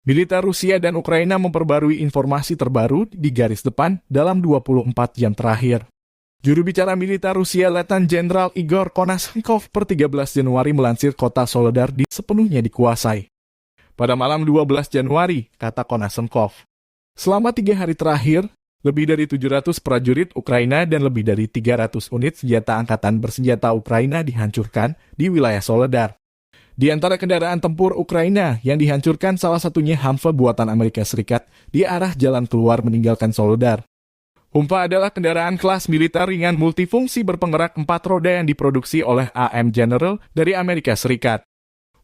Militer Rusia dan Ukraina memperbarui informasi terbaru di garis depan dalam 24 jam terakhir. Juru bicara militer Rusia Letnan Jenderal Igor Konashenkov per 13 Januari melansir kota Soledar sepenuhnya dikuasai. Pada malam 12 Januari, kata Konashenkov, selama 3 hari terakhir, lebih dari 700 prajurit Ukraina dan lebih dari 300 unit senjata angkatan bersenjata Ukraina dihancurkan di wilayah Soledar. Di antara kendaraan tempur Ukraina yang dihancurkan salah satunya Humvee buatan Amerika Serikat di arah jalan keluar meninggalkan Soledar. Humvee adalah kendaraan kelas militer ringan multifungsi berpenggerak 4 roda yang diproduksi oleh AM General dari Amerika Serikat.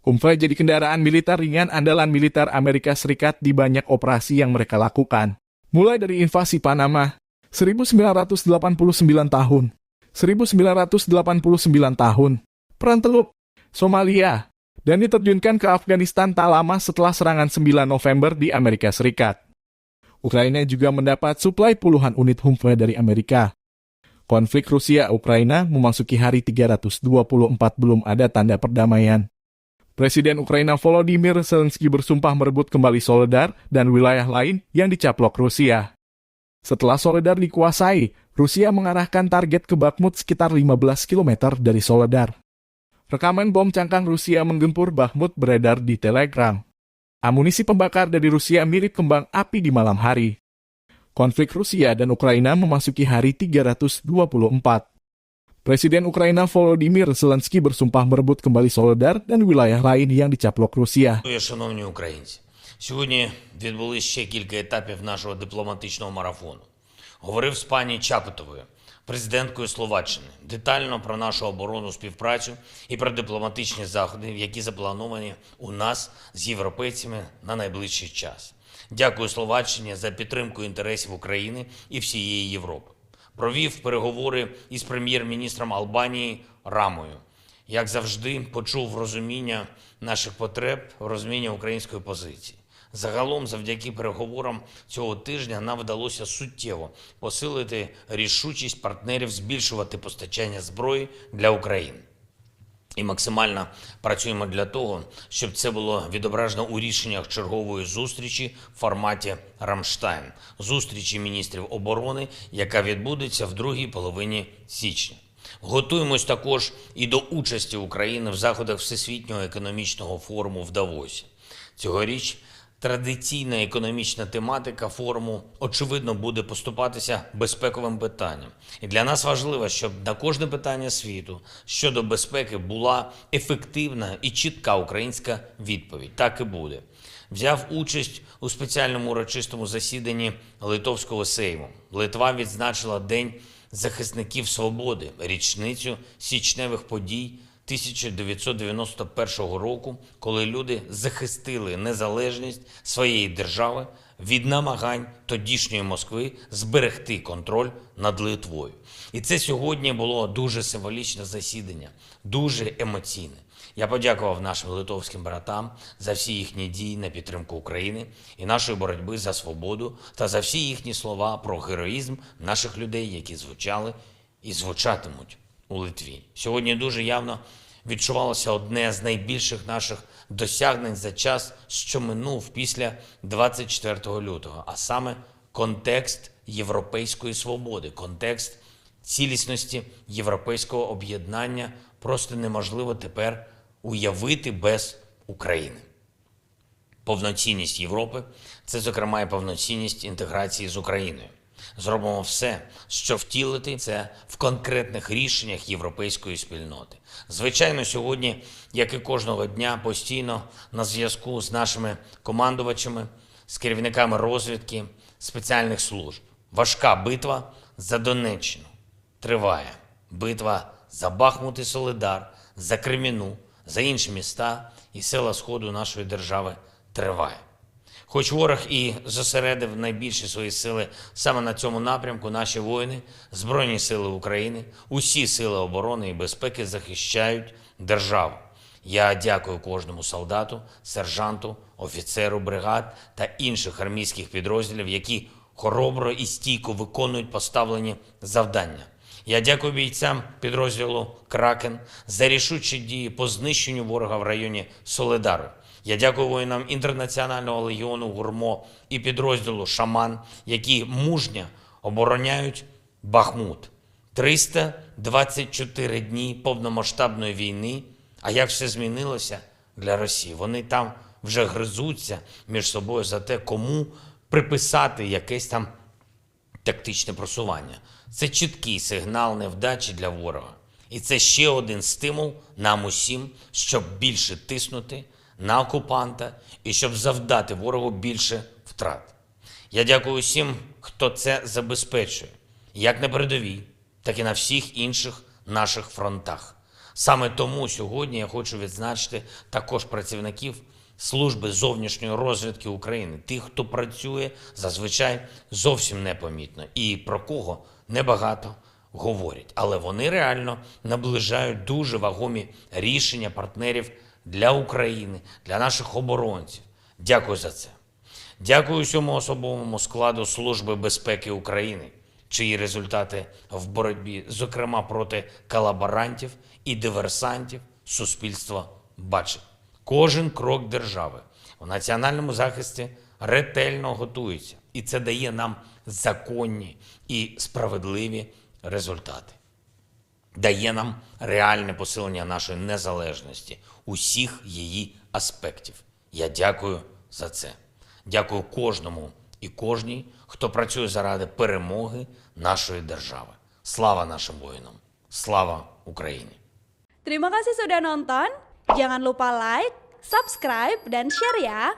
Humvee jadi kendaraan militer ringan andalan militer Amerika Serikat di banyak operasi yang mereka lakukan. Mulai dari invasi Panama, 1989 tahun, 1989 tahun, Perang Teluk, Somalia, dan diterjunkan ke Afghanistan tak lama setelah serangan 9 November di Amerika Serikat. Ukraina juga mendapat suplai puluhan unit Humvee dari Amerika. Konflik Rusia-Ukraina memasuki hari 324 belum ada tanda perdamaian. Presiden Ukraina Volodymyr Zelensky bersumpah merebut kembali Soledar dan wilayah lain yang dicaplok Rusia. Setelah Soledar dikuasai, Rusia mengarahkan target ke Bakhmut sekitar 15 km dari Soledar. Rekaman bom cangkang Rusia menggempur Bakhmut beredar di Telegram. Amunisi pembakar dari Rusia mirip kembang api di malam hari. Konflik Rusia dan Ukraina memasuki hari 324. Presiden Ukraina Volodymyr Zelensky bersumpah merebut kembali Soledar dan wilayah lain yang dicaplok Rusia. Шановні українці, сьогодні відбулись ще кілька етапів нашого дипломатичного марафону. Говорив з пані Чапутовою, президенткою Словаччини, детально про нашу оборонну співпрацю і про дипломатичні заходи, які заплановані у нас з європейцями на найближчий час. Дякую Словаччині за підтримку інтересів України і всієї Європи. Провів переговори із прем'єр-міністром Албанії Рамою. Як завжди, почув розуміння наших потреб, розуміння української позиції. Загалом, завдяки переговорам цього тижня нам вдалося суттєво посилити рішучість партнерів збільшувати постачання зброї для України. І максимально працюємо для того, щоб це було відображено у рішеннях чергової зустрічі в форматі «Рамштайн» – зустрічі міністрів оборони, яка відбудеться в другій половині січня. Готуємось також і до участі України в заходах Всесвітнього економічного форуму в Давосі. Цьогоріч традиційна економічна тематика форуму, очевидно, буде поступатися безпековим питанням. І для нас важливо, щоб на кожне питання світу щодо безпеки була ефективна і чітка українська відповідь. Так і буде. Взяв участь у спеціальному урочистому засіданні Литовського Сейму. Литва відзначила День захисників свободи, річницю січневих подій 1991 року, коли люди захистили незалежність своєї держави від намагань тодішньої Москви зберегти контроль над Литвою. І це сьогодні було дуже символічне засідання, дуже емоційне. Я подякував нашим литовським братам за всі їхні дії на підтримку України і нашої боротьби за свободу та за всі їхні слова про героїзм наших людей, які звучали і звучатимуть у Литві. Сьогодні дуже явно відчувалося одне з найбільших наших досягнень за час, що минув після 24 лютого, а саме контекст європейської свободи, контекст цілісності європейського об'єднання просто неможливо тепер уявити без України. Повноцінність Європи – це, зокрема, і повноцінність інтеграції з Україною. Зробимо все, щоб втілити це в конкретних рішеннях європейської спільноти. Звичайно, сьогодні, як і кожного дня, постійно на зв'язку з нашими командувачами, з керівниками розвідки, спеціальних служб. Важка битва за Донеччину триває. Битва за Бахмут і Солидар, за Креміну, за інші міста і села Сходу нашої держави триває. Хоч ворог і зосередив найбільші свої сили саме на цьому напрямку, наші воїни, Збройні сили України, усі сили оборони і безпеки захищають державу. Я дякую кожному солдату, сержанту, офіцеру бригад та інших армійських підрозділів, які хоробро і стійко виконують поставлені завдання. Я дякую бійцям підрозділу «Кракен» за рішучі дії по знищенню ворога в районі Солидару. Я дякую воїнам Інтернаціонального легіону «Гурмо» і підрозділу «Шаман», які мужньо обороняють Бахмут. 324 дні повномасштабної війни, а як все змінилося для Росії. Вони там вже гризуться між собою за те, кому приписати якесь там тактичне просування. Це чіткий сигнал невдачі для ворога. І це ще один стимул нам усім, щоб більше тиснути на окупанта і щоб завдати ворогу більше втрат. Я дякую усім, хто це забезпечує, як на передовій, так і на всіх інших наших фронтах. Саме тому сьогодні я хочу відзначити також працівників Служби зовнішньої розвідки України, тих, хто працює зазвичай зовсім непомітно і про кого небагато говорять. Але вони реально наближають дуже вагомі рішення партнерів для України, для наших оборонців. Дякую за це. Дякую всьому особовому складу Служби безпеки України, чиї результати в боротьбі, зокрема проти колаборантів і диверсантів, суспільство бачить. Кожен крок держави у національному захисті ретельно готується. І це дає нам законні і справедливі результати. Дає нам реальне посилення нашої незалежності, усіх її аспектів. Я дякую за це. Дякую кожному і кожній, хто працює заради перемоги нашої держави. Слава нашим воїнам! Слава Україні! Terima kasih sudah nonton. Jangan lupa like, subscribe, dan share ya.